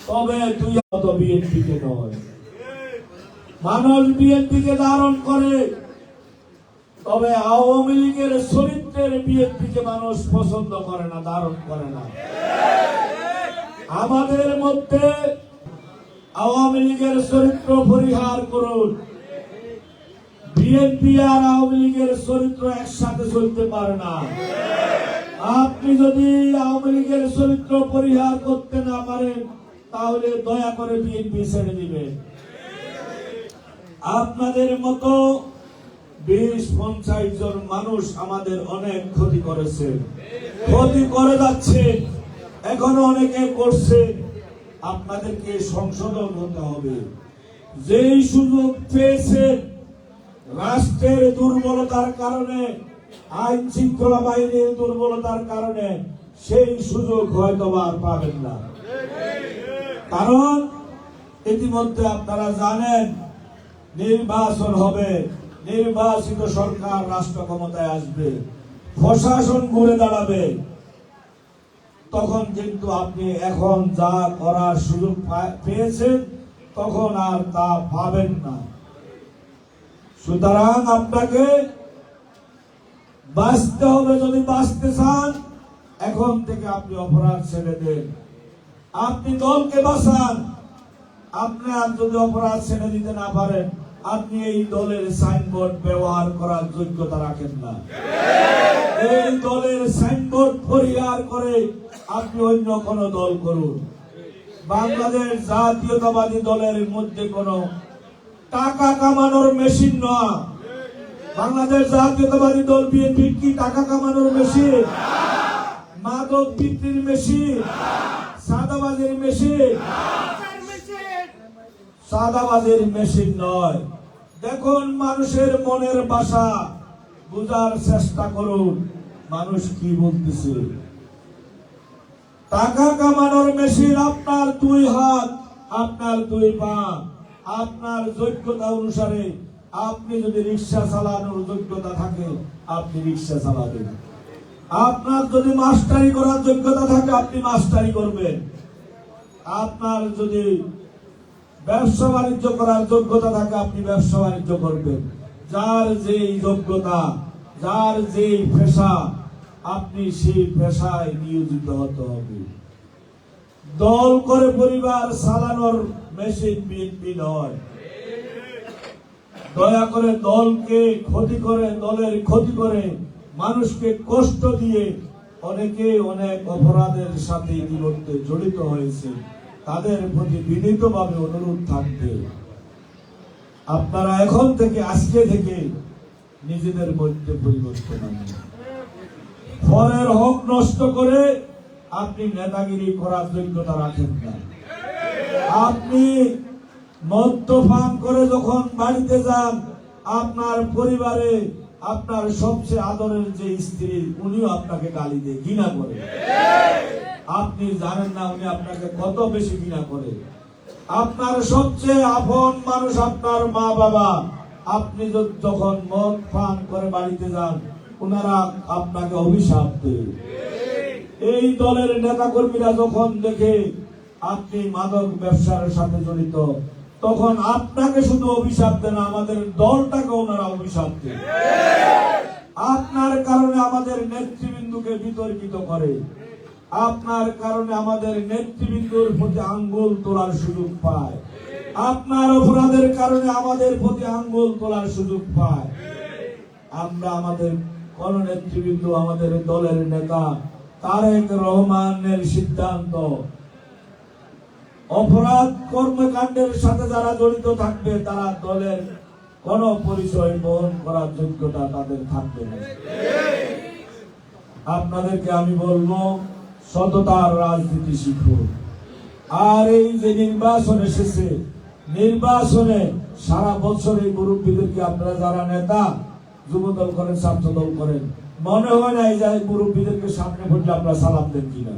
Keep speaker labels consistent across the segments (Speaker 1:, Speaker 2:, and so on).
Speaker 1: তবে তুই তো বিএনপিকে নয়। মানুষ বিএনপিকে ধারণ করে, তবে আওয়ামী লীগের চরিত্রের বিএনপিকে মানুষ পছন্দ করে না, ধারণ করে না। আমাদের মধ্যে আওয়ামী লীগের চরিত্র পরিহার করুন। বিএনপি আর আওয়ামী লীগের চরিত্র একসাথে চলতে পারে না। আপনি যদি আওয়ামী লীগের চরিত্র পরিহার করতে না পারেন, তাহলে দয়া করে বিএনপি ছেড়ে দিবেন। আপনাদের মতো 20-50 জন মানুষ আমাদের অনেক ক্ষতি করেছে, ক্ষতি করে যাচ্ছে, এখনো অনেকে করছে। আপনাদেরকে সংশোধন হতে হবে। যেই সুযোগ পেয়েছেন রাষ্ট্রের দুর্বলতার কারণে, আইন শৃঙ্খলা বাহিনীর দুর্বলতার কারণে, সেই সুযোগ হয়তো আর পাবেন না। কারণ ইতিমধ্যে আপনারা জানেন নির্বাচন হবে, নির্বাচিত সরকার রাষ্ট্র ক্ষমতায় আসবে, প্রশাসন ঘুরে দাঁড়াবে। তখন কিন্তু আপনি এখন যা করার সুযোগ পেয়েছেন, তখন আর তা পাবেন না। সুতরাং আপনাকে বাঁচতে হবে। যদি বাঁচতে চান, এখন থেকে আপনি অপরাধ ছেড়ে দেন, আপনি দলকে বাঁচান। আপনি আর যদি অপরাধ ছেড়ে দিতে না পারেন, আপনি এই দলের সাইনবোর্ড ব্যবহার করার যোগ্যতা রাখেন না। এই দলের সাইনবোর্ড পরিহার করে আপনি অন্য কোন দল করুন। বাংলাদেশ জাতীয়তাবাদী দলের মধ্যে কোন টাকা কামানোর মেশিন নয়। বাংলাদেশ জাতীয়তাবাদী দল বিএনপি কি টাকা কামানোর মেশিন? মাদক বিক্রির মেশিন? সাদাবাজের মেশিন? সাদাবাজের মেশিন নয়। দেখুন মানুষের মনের ভাষা বুঝার চেষ্টা করুন, মানুষ কি বলতেছে। টাকা কামানোর মেশিন আপনার 2 হাত, আপনার 2 পা, আপনার যোগ্যতা অনুসারে। আপনি যদি রিক্সা চালানোর যোগ্যতা থাকে, আপনি রিক্সা চালাবেন। আপনার যদি মাস্টারি করার যোগ্যতা থাকে, আপনি মাস্টারি করবেন। আপনার যদি ব্যবসা বাণিজ্য করার যোগ্যতা থাকে, আপনি ব্যবসা বাণিজ্য করবেন। যার যেই যোগ্যতা, যার যেই পেশা, আপনি সেই পেশায় নিয়োজিত হতে হবে। দল করে পরিবার চালানোর মেশিন বিএনপি নয়। দয়া করে দলকে ক্ষতি করে, দলের ক্ষতি করে, মানুষকে কষ্ট দিয়ে অনেকে অনেক অপরাধের সাথে ইতিমধ্যে জড়িত হয়েছে। তাদের প্রতি বিনীতভাবে অনুরোধ থাকবে, আপনারা এখন থেকে, আজকে থেকে নিজেদের মধ্যে পরিবর্তন আনুন। পরের হক নষ্ট করে আপনি নেতাগিরি করার যোগ্যতা রাখেন না। আপনি মদ্যপান করে যখন বাড়িতে যান, আপনার পরিবারে আপনার সবচেয়ে আদরের যে স্ত্রী, উনিও আপনাকে গালি দিয়ে ঘৃণা করে। আপনি জানেন না উনি আপনাকে কত বেশি ঘৃণা করে। আপনার সবচেয়ে আপন মানুষ আপনার মা বাবা, আপনি যখন মদ পান করে বাড়িতে যান, ওনারা আপনাকে অভিশাপ দেয়। এই দলের নেতা কর্মীরা যখন দেখে আপনি মাদক ব্যবসার সাথে জড়িত, তখন আপনাকে শুধু অভিশাপ দেন, আমাদের দলটাকে ওনারা অভিশাপ দেয়। আপনার কারণে আমাদের নেতৃবৃন্দকে বিতর্কিত করে, আপনার কারণে আমাদের নেতৃবৃন্দর প্রতি আঙ্গুল তোলার সুযোগ পায়, আপনার অপরাধের কারণে আমাদের প্রতি আঙ্গুল তোলার সুযোগ পায়। আমরা আমাদের কোন নেতৃবৃন্দ, আমাদের দলের নেতা তারেক রহমানের সিদ্ধান্ত, অপরাধ কর্মকাণ্ডের সাথে যারা জড়িত থাকবে, তারা দলের কোন পরিচয় বহন করার যোগ্যতা তাদের থাকবে না। আপনাদেরকে আমি বলবো, সততার রাজনীতি শিখুন। আর এই যে নির্বাচন এসেছে, নির্বাচনে সারা বছর এই মুরব্বীদেরকে, আপনারা যারা নেতা, যুবদল করেন, ছাত্র দল করেন, মনে হয় না এই যে মুরব্বীদেরকে সামনে পড়লে আপনারা সালাম দেন কিনা?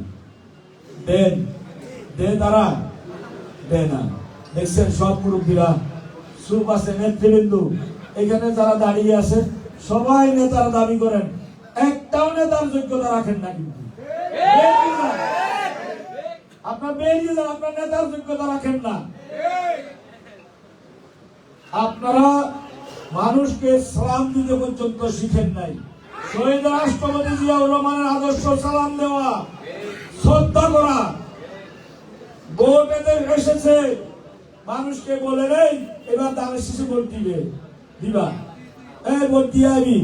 Speaker 1: দেন? দেন তারা? দেয় না। দেখছেন সব মুরব্বীরা চুপ আছে। নেতৃবৃন্দ এখানে যারা দাঁড়িয়ে আছে, সবাই নেতার দাবি করেন, একটাও নেতার যোগ্যতা রাখেন না। কিন্তু আপনার বেরিয়ে যান, আপনার নেতার যোগ্যতা রাখেন না। আপনারা মানুষকে সালাম দিতে পর্যন্ত শিখেন নাই। শহীদ রাষ্ট্রপতি জিয়াউর রহমানের আদর্শ সালাম দেওয়া, শ্রদ্ধা করা। ভোট এসেছে, মানুষকে বলে নেই এবার দানের শিশু ভোট দিবা, এই ভোট দিয়ে আমি।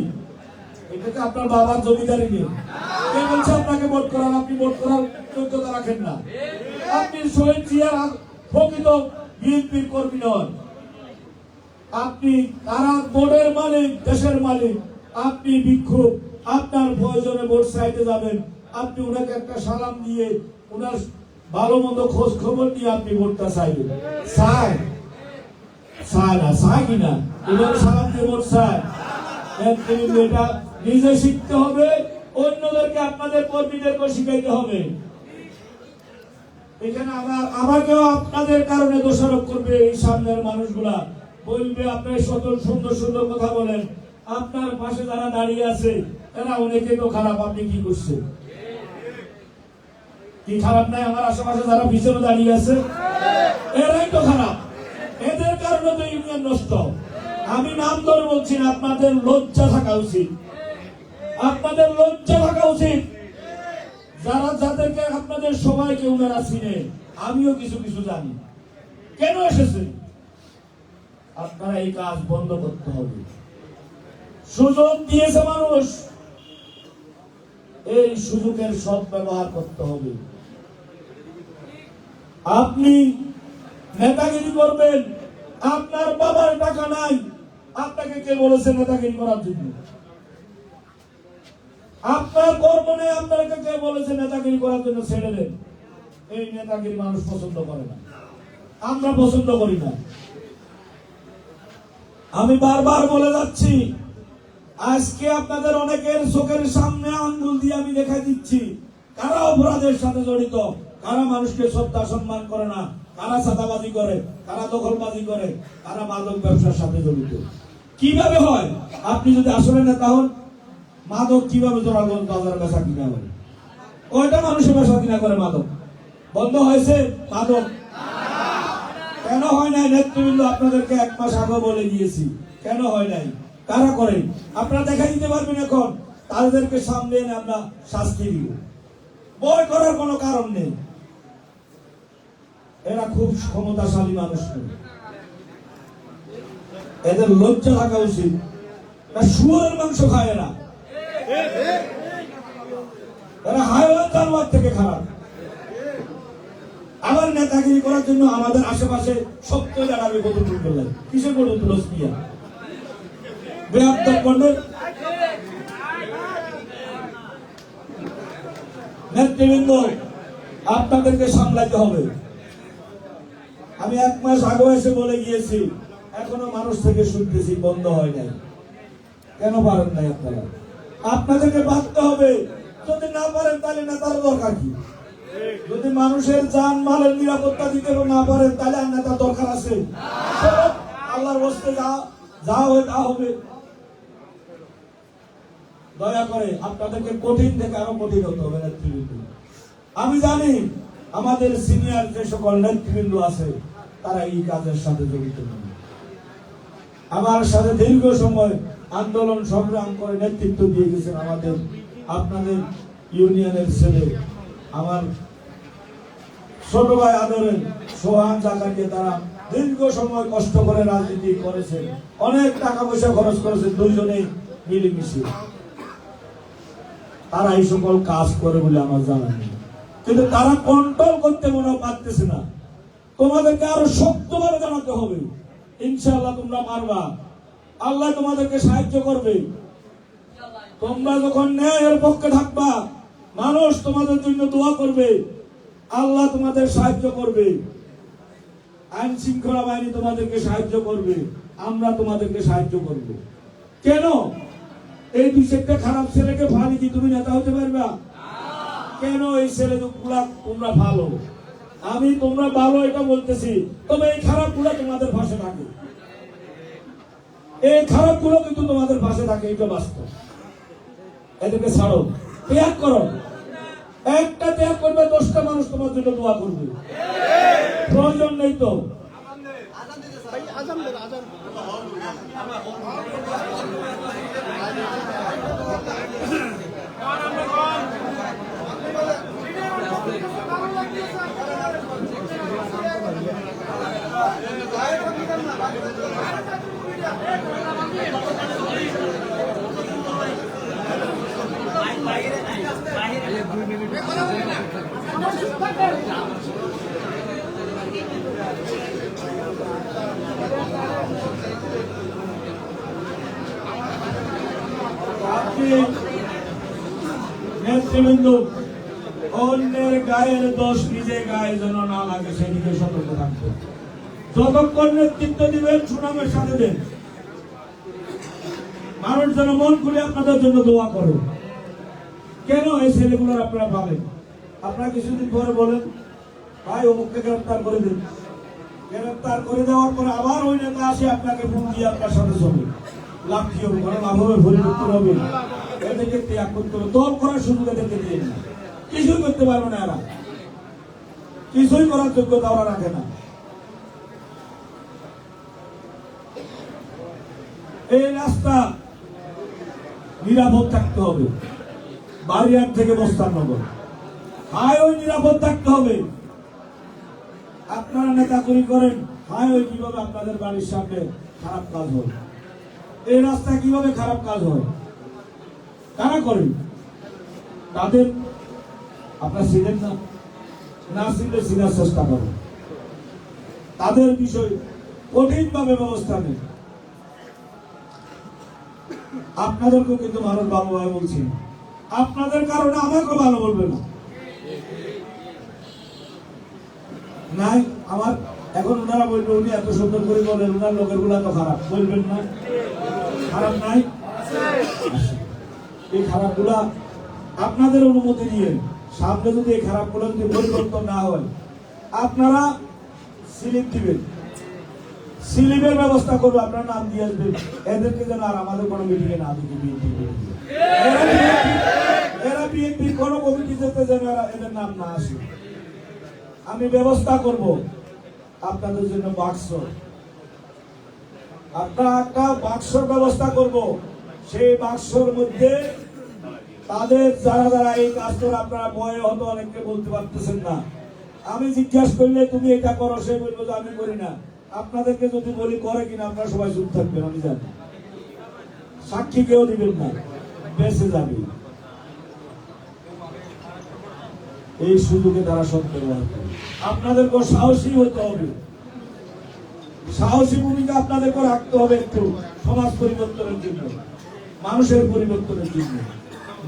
Speaker 1: এটাকে আপনার বাবার জমিদারি নেই। কে বলছে আপনাকে ভোট করার? আপনি ভোট করার যোগ্যতা রাখেন না। আপনি শহীদ জিয়ার প্রকৃত বিএনপির কর্মী নন। আপনি তারা ভোটের মালিক, দেশের মালিক। আপনি বিক্ষোভ, আপনার প্রয়োজনে ভোট চাইতে যাবেন, আপনি ওনাকে একটা সালাম দিয়ে ওনার ভালো মন্দ খোঁজ খবর নিয়ে আপনি ভোটটা চাইবেন। চায় না, চায় কিনা? এবার সালাম দিয়ে ভোট চায়। এটা নিজে শিখতে হবে, অন্যদেরকে আপনাদের কর্মীদেরকে শিখাইতে হবে। এখানে আমাকেও আপনাদের কারণে দোষারোপ করবে এই সামনের মানুষগুলা, বলবে আপনি সকল সুন্দর সুন্দর কথা বলেন, আপনার পাশে যারা দাঁড়িয়ে আছে এরা অনেকে তো খারাপ, আপনি কি করছেন? কি খারাপ নাই? আমার আশেপাশে যারা পিছনে দাঁড়িয়ে আছে এরাই তো খারাপ, এদের কারণে তো ইউনিয়ন নষ্ট। আমি নাম ধরে বলছি না, আপনাদের লজ্জা থাকা উচিত, আপনাদের লজ্জা থাকা উচিত। যারা যাদেরকে আপনাদের সবাইকে উনারা চিনে, আমিও কিছু কিছু জানি কেন এসেছেন। আপনারা এই কাজ বন্ধ করতে হবে। সুযোগ দিয়েছে মানুষ, এই সুযোগের সৎ ব্যবহার করতে হবে। আপনি নেতাগিরি করবেন, আপনার বাবার টাকা নাই, আপনাকে কে বলেছে নেতাগিরি করার জন্য? আপনার কর্ম নেই, আপনাকে কে বলেছে নেতাগিরি করার জন্য? ছেড়ে দেন। এই নেতাগিরি মানুষ পছন্দ করে না, আমরা পছন্দ করি না। আমি বারবার বলে যাচ্ছি, আজকে আপনাদের অনেকের চোখের সামনে আঙ্গুল দিয়ে আমি দেখাই দিচ্ছি কারা অপরাধের সাথে জড়িত, কারা মানুষকে শ্রদ্ধা সম্মান করে না, কারা চাঁদাবাজি করে, কারা দখলবাজি করে, কারা মাদক ব্যবসার সাথে জড়িত। কিভাবে হয়? আপনি যদি আসলে নেতা হন, মাদক কিভাবে জোরাগঞ্জ বাজার বেচা কিনা করে? কয়টা মানুষের বেচা কিনা করে মাদক? বন্ধ হয়েছে মাদক? কেন হয় নাই? নেতৃবৃন্দ আপনাদেরকে 1 মাস আগে বলে দিয়েছি, কেন হয় নাই? কারা করেন? আপনারা দেখা দিতে পারবেন এখন, তাদেরকে সামনে এনে আমরা শাস্তি দিব। ভয় করার কোনো কারণ নেই, এরা খুব ক্ষমতাশালী মানুষ, এদের লজ্জা থাকা উচিত। শুয়োরের মাংস খায় এরা, এরা হাইওয়ান জানোয়ার থেকে খারাপ। আবার নেতাগিরি করার জন্য আমাদের আশেপাশে সত্য জানাবে বদল করলেন। কিসের বদল তুলস পিয়া বৃহত্তর খণ্ডের নেতৃবৃন্দ, আপনাদেরকে সামলাতে হবে। আমি 1 মাস আগে এসে বলে গিয়েছি, এখনো মানুষ থেকে শুনতেছি বন্ধ হয় নাই। কেন পারেন নাই আপনারা? আপনাদেরকে বাঁধতে হবে। যদি না পারেন তাহলে নেতার দরকার কি? যদি মানুষের জান মালের নিরাপত্তা দিতে না পারেন তাহলে আর নেতার দরকার আছে? আল্লাহর বস্তে যা হবে তা হবে। দয়া করে আপনাদেরকে কঠিন থেকে আরো কঠিন হতে হবে নেতৃবৃন্দ। আমি জানি আমাদের সিনিয়র যে সকল নেতৃবৃন্দ আছে তারা এই কাজের সাথে জড়িত নয়। আমার সাথে দীর্ঘ সময় আন্দোলন সংগ্রাম করে নেতৃত্ব দিয়ে গেছেন আমাদের আপনাদের ইউনিয়নের ছেলে, আমার ছোট ভাই আদরের সোহান জাকারিয়া। তারা দীর্ঘ সময় কষ্ট করে রাজনীতি করেছেন, অনেক টাকা পয়সা খরচ করেছেন, দুইজনেই মিলেমিশে। তারা এই সকল কাজ করে বলে আমার জানা নেই, কিন্তু তারা কন্ট্রোল করতে মনে পারতেছে না। তোমাদেরকে আরো শক্তভাবে জানাতে হবে, ইনশাআল্লাহ তোমরা পারবা, আল্লাহ তোমাদেরকে সাহায্য করবে। তোমরা যখন ন্যায়ের পক্ষে থাকবা, মানুষ তোমাদের জন্য দোয়া করবে, আল্লাহ তোমাদের সাহায্য করবে, আইন শৃঙ্খলা বাহিনী তোমাদেরকে সাহায্য করবে, আমরা তোমাদেরকে সাহায্য করব। কেন এই 2-1টা খারাপ ছেলেকে ফালি কি তুমি নেতা হতে পারবা? কেন এই ছেলেগুলা তোমরা ভালো, আমি তোমরা ভালো এটা বলতেছি, তবে এই খারাপ গুলা তোমাদের পাশে থাকে, এই খারাপ গুলো কিন্তু তোমাদের পাশে থাকে, এটা বাস্তব। এদেরকে ছাড়ো, ত্যাগ করো, একটা ত্যাগ করবে 10টা মানুষ তোমার জন্য দোয়া করবে। প্রয়োজন নেই তো। আপনি নেতৃবৃন্দ অন্যের গায়ের দোষ নিজে গায়ে যেন না লাগে সেদিকে সতর্ক থাকবে। যতক্ষণ নেতৃত্ব দিবেন সুনামের সাথে দেন। মানুষ যেন মন খুলে আপনাদের জন্য দোয়া করে। কেন এই ছেলেগুলোর আপনারা পাবেন? আপনারা কিছুদিন পরে বলেন ভাই অমুককে গ্রেফতার করে দিন। গ্রেফতার করে দেওয়ার পরে আবার ওই নেতা আসে আপনাকে ফোন দিয়ে আপনার সাথে চলবে। লাভ কি হবে? কোনো লাভ হবে? পরিবর্তন হবে? এদেরকে ত্যাগ করতে হবে। দল করার সুযোগ এদেরকে দিয়ে না। কিছুই করতে পারবে না এরা। কিছুই করার যোগ্যতা ওরা রাখে না। এই রাস্তা নিরাপদ থাকতে হবে। বাড়িয়ার থেকে বস্তাননগর হাইওয়ে নিরাপদ থাকতে হবে। আপনারা নেতাকরি করেন, হাইওয়ে কিভাবে আপনাদের বাড়ির সামনে খারাপ কাজ হয়, এই রাস্তা কিভাবে খারাপ কাজ হয়, কারা করেন? তাদের আপনারা ছিলেন না, না ছিলে চিনার চেষ্টা করেন। তাদের বিষয় কঠিনভাবে ব্যবস্থা নেই। আপনাদেরকেও কিন্তু মানুষ ভালোভাবে বলছি, আপনাদের কারণে আমাকেও ভালো বলবে না। নাই আমার এখন ওনারা বলবে উনি এত সুন্দর করে বলেন, ওনার লোকের গুলা তো খারাপ, বলবেন না? খারাপ নাই? এই খারাপ গুলা আপনাদের অনুমতি দিয়ে সামনে যদি এই খারাপ গুলো যদি পরিবর্তন না হয়, আপনারা স্লিপ দিবেন, স্লিপের ব্যবস্থা করবো, আপনার নাম দিয়ে আসবেন। এদেরকে যেন আর আমাদের কোনো মিটিংয়ে না দিতে, এরা বিএনপির কোনো কমিটিতে যেন এদের নাম না আসে। আমি ব্যবস্থা করব আপনাদের জন্য বাক্স, আপনারা একটা বাক্সর ব্যবস্থা করব। সেই বাক্সর মধ্যে তাদের যারা যারা এই কাজ করে, আপনারা ভয়ে হয়তো অনেককে বলতে পারতেছেন না। আমি জিজ্ঞাসা করলে তুমি এটা করো, সে বলবো যে আমি করি না। আপনাদেরকে যদি বলি করে কিনা, আপনারা সবাই চুপ থাকবেন, আমি জানি। সাক্ষী কেউ দিবেন না, বেঁচে যাবে। এই সুযোগে তারা সত্য আপনাদেরকে সাহসী হতে হবে, সাহসী ভূমিকা আপনাদেরকে রাখতে হবে একটু সমাজ পরিবর্তনের জন্য, মানুষের পরিবর্তনের জন্য,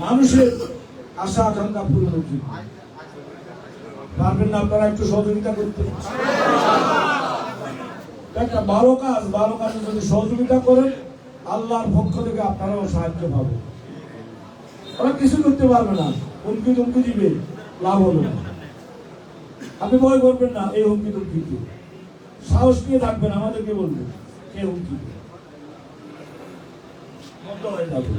Speaker 1: মানুষের আশা আকাঙ্ক্ষা পূরণের জন্য। পারবেন না আপনারা একটু সহযোগিতা করতে? একটা ভালো কাজে যদি সহযোগিতা করেন, আল্লাহর পক্ষ থেকে আপনারাও সাহায্য পাবেন। ওরা কিছু করতে পারবে না, হুমকি টুমকি দিবে, লাভ হবে না। আপনি ভয় করবেন না এই হুমকি টুমকিতে, সাহস নিয়ে থাকবেন, আমাদেরকে বলবেন কে হুমকি হয়ে যাবে।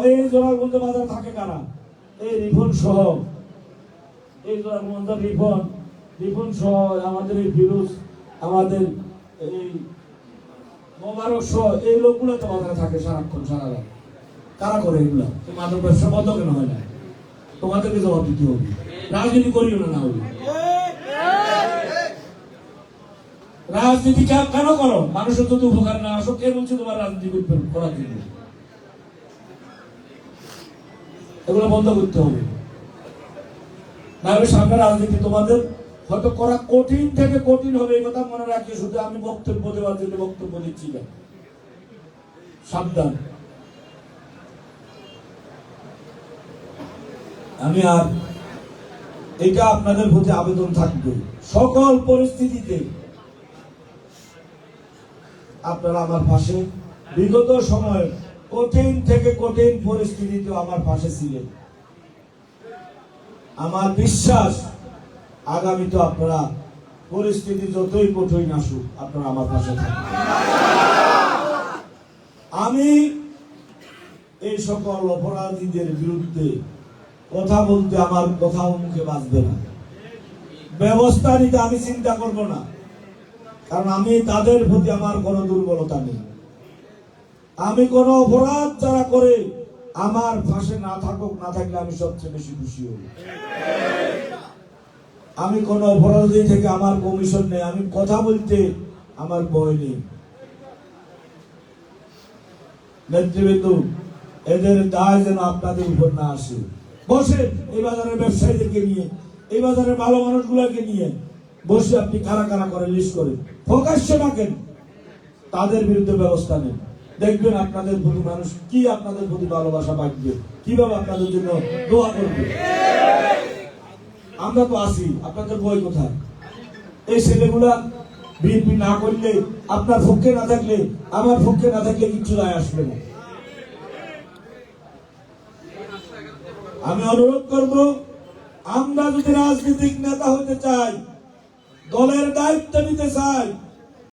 Speaker 1: এই জোড়ারগঞ্জ বাজার থাকে কারা? এই রিফন সহ, এই জোড়ারগঞ্জ রিফন সহ, আমাদের এই ফিরোজ, আমাদের এই মোবারক সহ, এই লোকগুলো তো বাজারে থাকে সারাক্ষণ সারা রাত। কারা করে এগুলা? মাদক ব্যবসা বন্ধ কেন হয় না? তোমাদেরকে জবাব দিতে হবে। রাজনীতি করিও না, না হলে রাজনীতি কেন করো? মানুষের যদি উপকার না আসো, কে বলছে তোমার রাজনীতি করার জন্য? এগুলো বন্ধ করতে হবে, না হলে সামনে রাজনীতি তোমাদের হয়তো করা কঠিন থেকে কঠিন হবে। এই কথা মনে রাখি। শুধু আমি বক্তব্য দেওয়ার জন্য বক্তব্য দিচ্ছি না, সাবধান। আমি আর এটা আপনাদের প্রতি আবেদন থাকবে, সকল পরিস্থিতিতে আপনারা আমার পাশে, বিগত সময়ে কঠিন থেকে কঠিন পরিস্থিতিতে আমার পাশে ছিলেন। আমার বিশ্বাস আগামীতে আপনারা পরিস্থিতি যতই কঠিন আসুক, আপনারা আমার পাশে থাকবেন। আমি এই সকল অপরাধীদের বিরুদ্ধে কথা বলতে আমার কথাও মুখে বাঁচবে না, ব্যবস্থা নিতে আমি চিন্তা করব না, কারণ আমি তাদের প্রতি আমার কোনো দুর্বলতা নেই। আমি কোনো অপরাধ যারা করে আমার পাশে না থাকুক, না থাকলে আমি সবচেয়ে বেশি খুশি হই। আমি কোনো অপরাধী থেকে আমার কমিশন নেই, আমি কথা বলতে আমার ভয় নেই। নেতৃবৃন্দ, এদের দায় যেন আপনাদের উপর না আসে। বসে এই বাজারের ব্যবসায়ীদেরকে নিয়ে, এই বাজারের ভালো মানুষগুলোকে নিয়ে বসে আপনি কারা কারা করে লিস্ট করেন, প্রকাশ্য রাখেন, তাদের বিরুদ্ধে ব্যবস্থা নেন। দেখবেন আপনাদের প্রতি মানুষ কি আপনাদের প্রতি ভালোবাসা বাড়বে, কিভাবে আপনাদের জন্য দোয়া করবে। আমরা তো আছি, আপনাদের বই কোথায়? এই ছেলেগুলা বিএনপি না করলে, আপনার পক্ষে না থাকলে, আমার পক্ষে না থাকলে কিছু যায় আসবে না। আমি অনুরোধ করব, আমরা যদি রাজনৈতিক নেতা হতে চাই, দলের দায়িত্ব নিতে চাই,